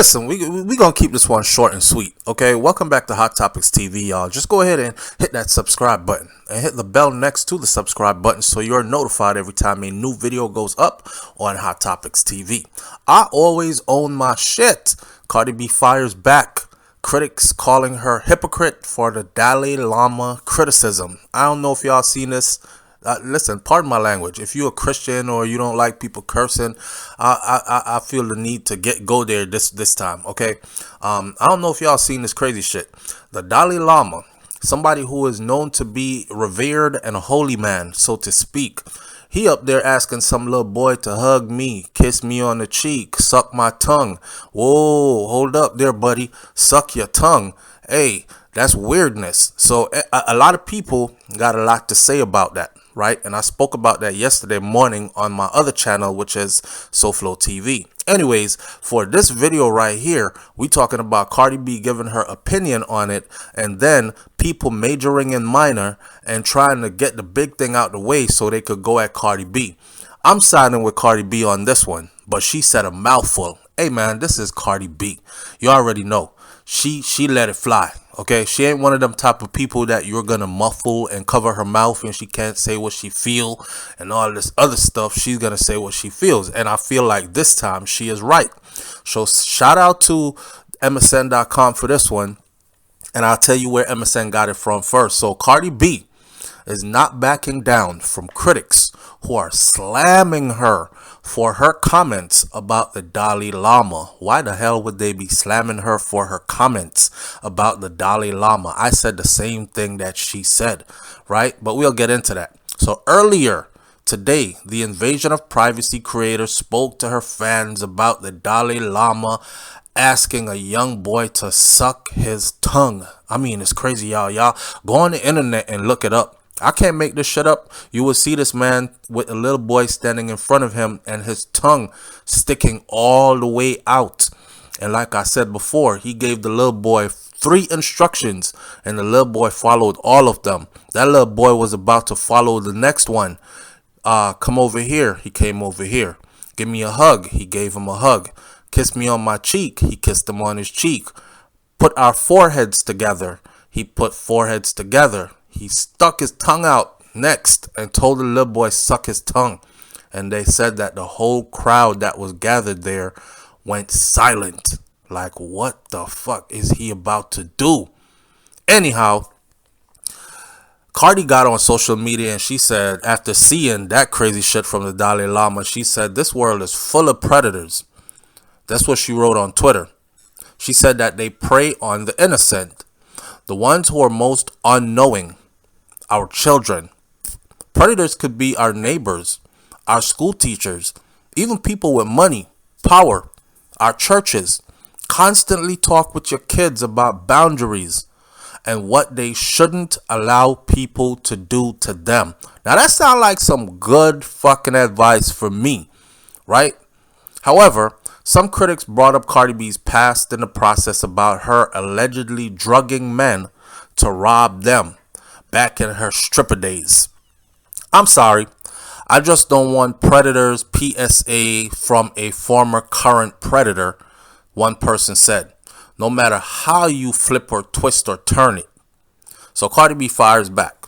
listen, we gonna keep this one short and sweet, okay? Welcome back to Hot Topics TV, y'all. Just go ahead and hit that subscribe button and hit the bell next to the subscribe button so you're notified every time a new video goes up on Hot Topics TV. I always own my shit. Cardi B fires back. Critics calling her hypocrite for the Dalai Lama criticism. I don't know if y'all seen this. Listen, pardon my language. If you're a Christian or you don't like people cursing, I feel the need to go there this time. Okay, I don't know if y'all seen this crazy shit. The Dalai Lama, somebody who is known to be revered and a holy man, so to speak. He up there asking some little boy to hug me, kiss me on the cheek, suck my tongue. Whoa, hold up there, buddy. Suck your tongue. Hey, that's weirdness. So a lot of people got a lot to say about that, right? And I spoke about that yesterday morning on my other channel, which is SoFlo TV. Anyways, for this video right here, we talking about Cardi B giving her opinion on it, and then people majoring in minor and trying to get the big thing out the way so they could go at Cardi B. I'm siding with Cardi B on this one, but she said a mouthful. Hey man, this is Cardi B. You already know. She let it fly. Okay, she ain't one of them type of people that you're gonna muffle and cover her mouth and she can't say what she feel and all this other stuff. She's gonna say what she feels, and I feel like this time she is right. So shout out to MSN.com for this one, and I'll tell you where MSN got it from first. So Cardi B is not backing down from critics who are slamming her for her comments about the Dalai Lama. Why the hell would they be slamming her for her comments about the Dalai Lama? I said the same thing that she said, right? But we'll get into that. So earlier today, the Invasion of Privacy creator spoke to her fans about the Dalai Lama asking a young boy to suck his tongue. I mean, it's crazy, y'all. Y'all go on the internet and look it up. I can't make this shit up. You will see this man with a little boy standing in front of him and his tongue sticking all the way out. And like I said before, he gave the little boy 3 instructions and the little boy followed all of them. That little boy was about to follow the next one. Come over here. He came over here. Give me a hug. He gave him a hug. Kiss me on my cheek. He kissed him on his cheek. Put our foreheads together. He put foreheads together. He stuck his tongue out next and told the little boy suck his tongue. And they said that the whole crowd that was gathered there went silent. Like, what the fuck is he about to do? Anyhow, Cardi got on social media and she said, after seeing that crazy shit from the Dalai Lama, she said, this world is full of predators. That's what she wrote on Twitter. She said that they prey on the innocent, the ones who are most unknowing. Our children. Predators could be our neighbors, our school teachers, even people with money, power, our churches. Constantly talk with your kids about boundaries and what they shouldn't allow people to do to them. Now that sounds like some good fucking advice for me, right? However, some critics brought up Cardi B's past in the process about her allegedly drugging men to rob them back in her stripper days. I'm sorry, I just don't want predators PSA from a former current predator, one person said, no matter how you flip or twist or turn it. So Cardi B fires back.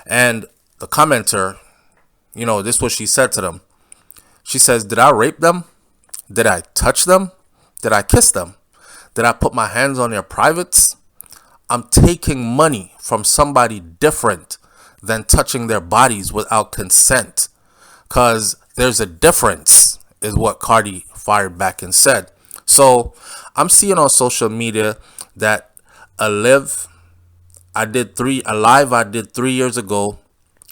And the commenter, this is what she said to them. She says, did I rape them? Did I touch them? Did I kiss them? Did I put my hands on their privates? I'm taking money from somebody different than touching their bodies without consent. Because there's a difference, is what Cardi fired back and said. So I'm seeing on social media that a live I did 3 years ago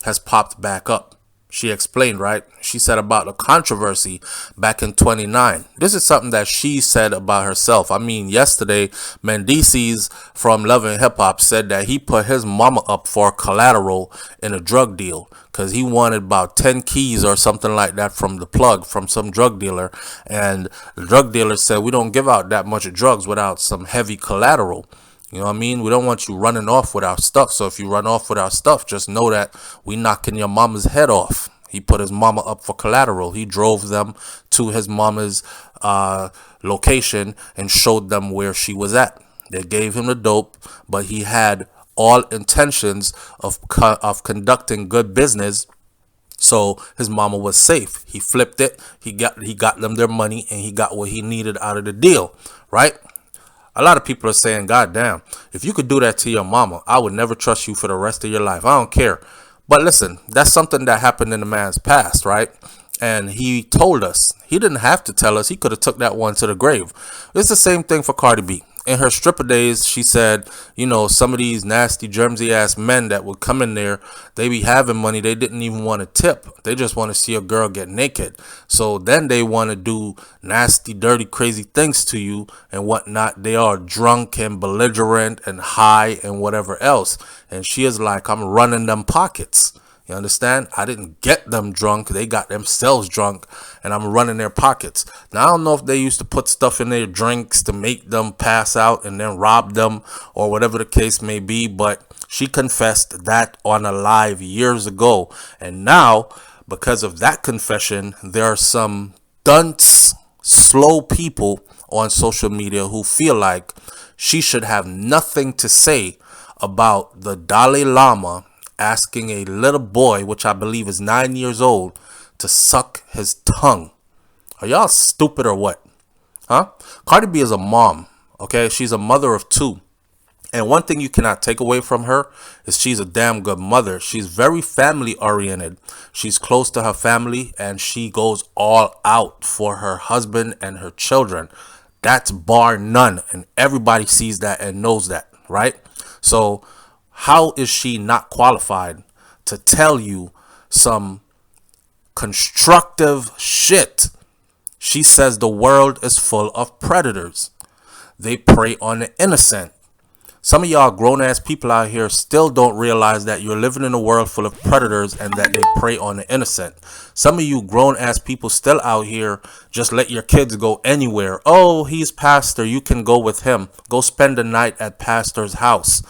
has popped back up. She explained, right? She said about the controversy back in 29. This is something that she said about herself. I mean, yesterday, Mendices from Love and Hip Hop said that he put his mama up for collateral in a drug deal because he wanted about 10 keys or something like that from the plug from some drug dealer. And the drug dealer said, we don't give out that much of drugs without some heavy collateral. You know what I mean? We don't want you running off with our stuff. So if you run off with our stuff, just know that we knocking your mama's head off. He put his mama up for collateral. He drove them to his mama's location and showed them where she was at. They gave him the dope, but he had all intentions of conducting good business, so his mama was safe. He flipped it. He got them their money, and he got what he needed out of the deal, right? A lot of people are saying, God damn, if you could do that to your mama, I would never trust you for the rest of your life. I don't care. But listen, that's something that happened in the man's past, right? And he told us. He didn't have to tell us. He could have took that one to the grave. It's the same thing for Cardi B. In her stripper days, she said, some of these nasty, germsy ass men that would come in there, they be having money. They didn't even want to tip. They just want to see a girl get naked. So then they want to do nasty, dirty, crazy things to you and whatnot. They are drunk and belligerent and high and whatever else. And she is like, I'm running them pockets. You understand? I didn't get them drunk. They got themselves drunk, and I'm running their pockets. Now, I don't know if they used to put stuff in their drinks to make them pass out and then rob them or whatever the case may be, but she confessed that on a live years ago. And now, because of that confession, there are some dunce, slow people on social media who feel like she should have nothing to say about the Dalai Lama asking a little boy, which I believe is 9 years old, to suck his tongue. Are y'all stupid or what? Huh? Cardi B is a mom, okay? She's a mother of two. And one thing you cannot take away from her is she's a damn good mother. She's very family oriented. She's close to her family, and she goes all out for her husband and her children. That's bar none. And everybody sees that and knows that, right? So how is she not qualified to tell you some constructive shit? She says the world is full of predators. They prey on the innocent. Some of y'all grown-ass people out here still don't realize that you're living in a world full of predators and that they prey on the innocent. Some of you grown-ass people still out here just let your kids go anywhere. Oh, he's pastor. You can go with him. Go spend the night at pastor's house.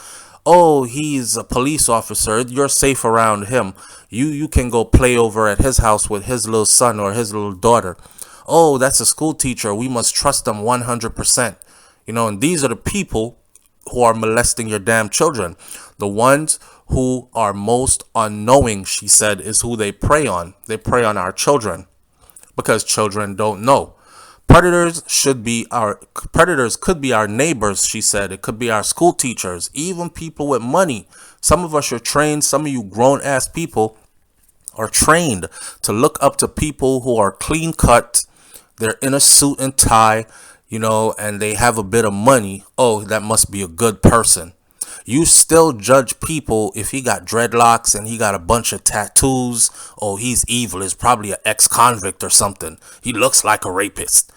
Oh, he's a police officer. You're safe around him. You can go play over at his house with his little son or his little daughter. Oh, that's a school teacher. We must trust them 100%. And these are the people who are molesting your damn children. The ones who are most unknowing, she said, is who they prey on. They prey on our children because children don't know. Predators could be our neighbors, she said. It could be our school teachers, even people with money. Some of us are trained, some of you grown ass people are trained to look up to people who are clean cut. They're in a suit and tie, and they have a bit of money. Oh, that must be a good person. You still judge people if he got dreadlocks and he got a bunch of tattoos. Oh, he's evil. He's probably an ex-convict or something. He looks like a rapist.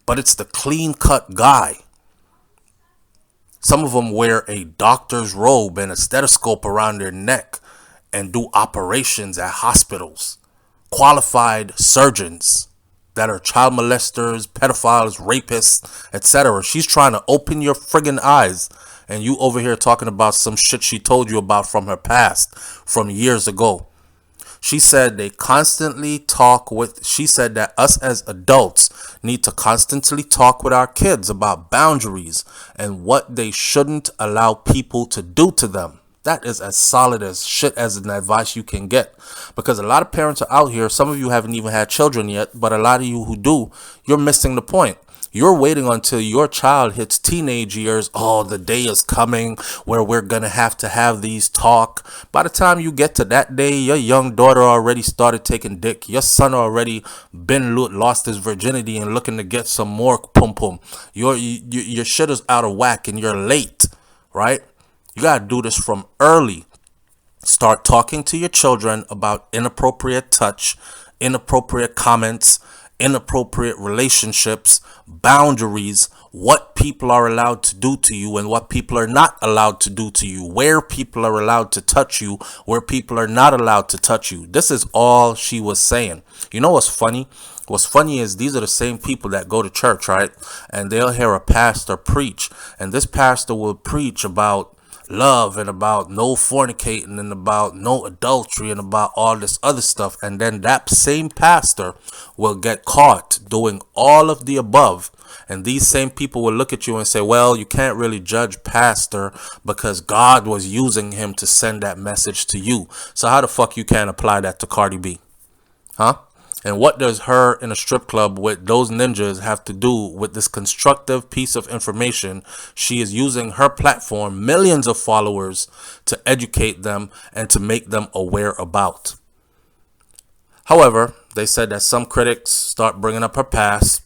But it's the clean-cut guy. Some of them wear a doctor's robe and a stethoscope around their neck and do operations at hospitals. Qualified surgeons that are child molesters, pedophiles, rapists, etc. She's trying to open your friggin' eyes, and you over here talking about some shit she told you about from her past, from years ago. She said she said that us as adults need to constantly talk with our kids about boundaries and what they shouldn't allow people to do to them. That is as solid as shit as an advice you can get. Because a lot of parents are out here, some of you haven't even had children yet, but a lot of you who do, you're missing the point. You're waiting until your child hits teenage years. Oh, the day is coming where we're going to have these talk. By the time you get to that day, your young daughter already started taking dick. Your son already lost his virginity and looking to get some more pum pum. Your shit is out of whack and you're late, right? You got to do this from early. Start talking to your children about inappropriate touch, inappropriate comments, inappropriate relationships, boundaries, what people are allowed to do to you and what people are not allowed to do to you, where people are allowed to touch you, where people are not allowed to touch you. This is all she was saying. You know what's funny? What's funny is these are the same people that go to church, right? And they'll hear a pastor preach, and this pastor will preach about love and about no fornicating and about no adultery and about all this other stuff, and then that same pastor will get caught doing all of the above And these same people will look at you and say, well, you can't really judge pastor because God was using him to send that message to you. So how the fuck you can't apply that to Cardi B? Huh? And what does her in a strip club with those ninjas have to do with this constructive piece of information she is using her platform, millions of followers, to educate them and to make them aware about? However, they said that some critics start bringing up her past,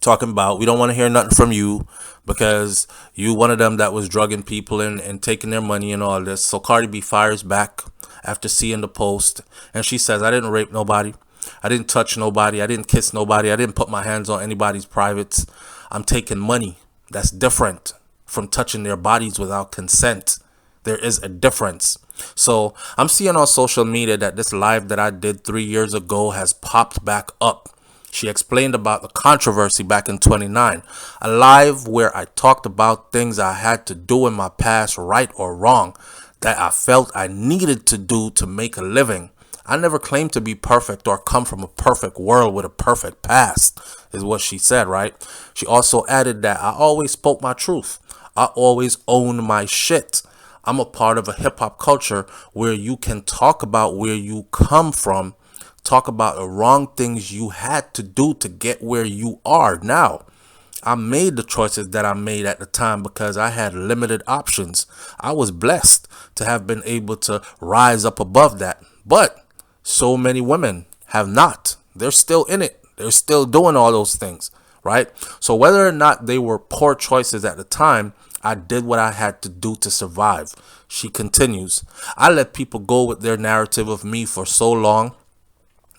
talking about, we don't want to hear nothing from you because you one of them that was drugging people and taking their money and all this. So Cardi B fires back after seeing the post, and she says, I didn't rape nobody. I didn't touch nobody. I didn't kiss nobody. I didn't put my hands on anybody's privates. I'm taking money. That's different from touching their bodies without consent. There is a difference. So I'm seeing on social media that this live that I did 3 years ago has popped back up. She explained about the controversy back in 29, a live where I talked about things I had to do in my past, right or wrong, that I felt I needed to do to make a living. I never claimed to be perfect or come from a perfect world with a perfect past, is what she said, right? She also added that I always spoke my truth. I always own my shit. I'm a part of a hip hop culture where you can talk about where you come from, talk about the wrong things you had to do to get where you are now. I made the choices that I made at the time because I had limited options. I was blessed to have been able to rise up above that. But so many women have not. They're still in it. They're still doing all those things, right? So whether or not they were poor choices at the time, I did what I had to do to survive. She continues, I let people go with their narrative of me for so long,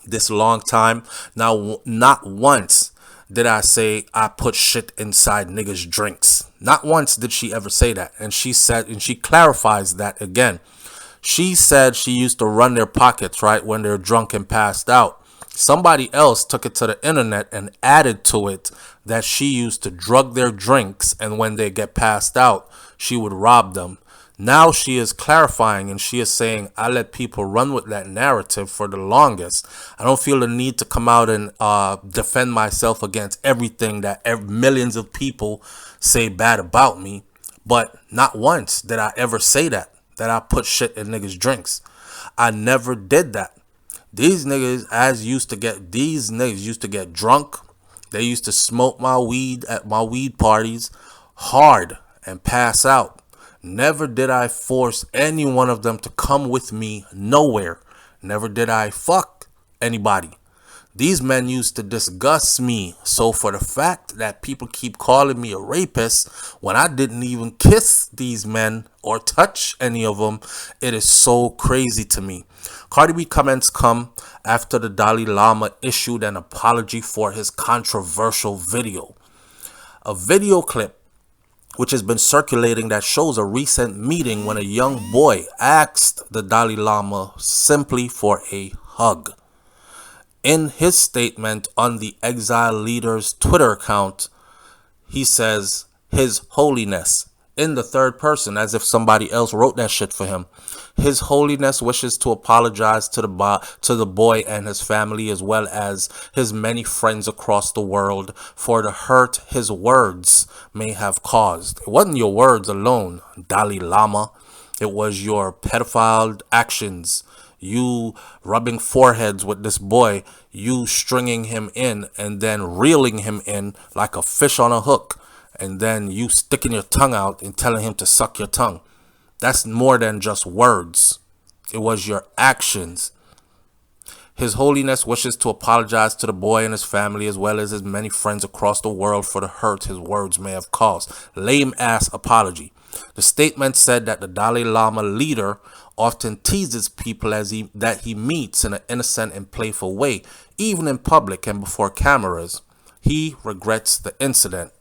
this long time. Now, not once did I say I put shit inside niggas' drinks. Not once did she ever say that. And she said, and she clarifies that again. She said she used to run their pockets, right, when they're drunk and passed out. Somebody else took it to the internet and added to it that she used to drug their drinks, and when they get passed out, she would rob them. Now she is clarifying and she is saying, I let people run with that narrative for the longest. I don't feel the need to come out and defend myself against everything that millions of people say bad about me. But not once did I ever say that I put shit in niggas' drinks. I never did that. These niggas used to get drunk. They used to smoke my weed at my weed parties hard and pass out. Never did I force any one of them to come with me nowhere. Never did I fuck anybody. These men used to disgust me. So for the fact that people keep calling me a rapist when I didn't even kiss these men or touch any of them, it is so crazy to me. Cardi B comments come after the Dalai Lama issued an apology for his controversial video. A video clip which has been circulating that shows a recent meeting when a young boy asked the Dalai Lama simply for a hug. In his statement on the exile leader's Twitter account, he says, His Holiness, in the third person, as if somebody else wrote that shit for him. His Holiness wishes to apologize to the boy and his family, as well as his many friends across the world, for the hurt his words may have caused. It wasn't your words alone, Dalai Lama. It was your pedophile actions. You rubbing foreheads with this boy, you stringing him in and then reeling him in like a fish on a hook, and then you sticking your tongue out and telling him to suck your tongue. That's more than just words. It was your actions. His Holiness wishes to apologize to the boy and his family, as well as his many friends across the world, for the hurt his words may have caused. Lame ass apology. The statement said that the Dalai Lama leader often teases people that he meets in an innocent and playful way, even in public and before cameras. He regrets the incident.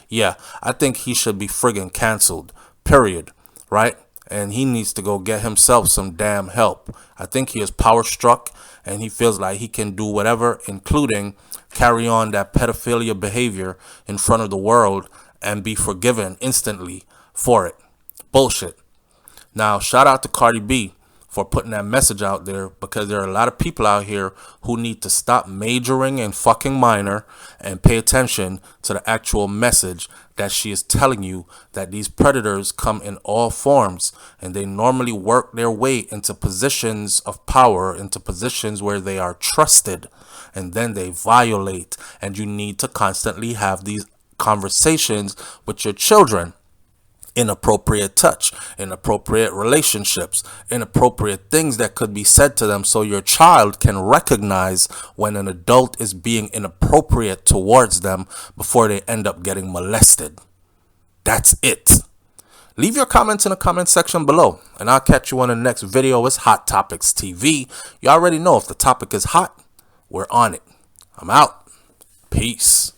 Yeah, I think he should be friggin' canceled, period, right? And he needs to go get himself some damn help. I think he is power struck and he feels like he can do whatever, including carry on that pedophilia behavior in front of the world and be forgiven instantly for it. Bullshit. Now, shout out to Cardi B for putting that message out there, because there are a lot of people out here who need to stop majoring in fucking minor and pay attention to the actual message that she is telling you, that these predators come in all forms and they normally work their way into positions of power, into positions where they are trusted, and then they violate. And you need to constantly have these conversations with your children. Inappropriate touch, inappropriate relationships, inappropriate things that could be said to them, so your child can recognize when an adult is being inappropriate towards them before they end up getting molested. That's it. Leave your comments in the comment section below, and I'll catch you on the next video. It's Hot Topics TV. You already know, if the topic is hot, we're on it. I'm out. Peace.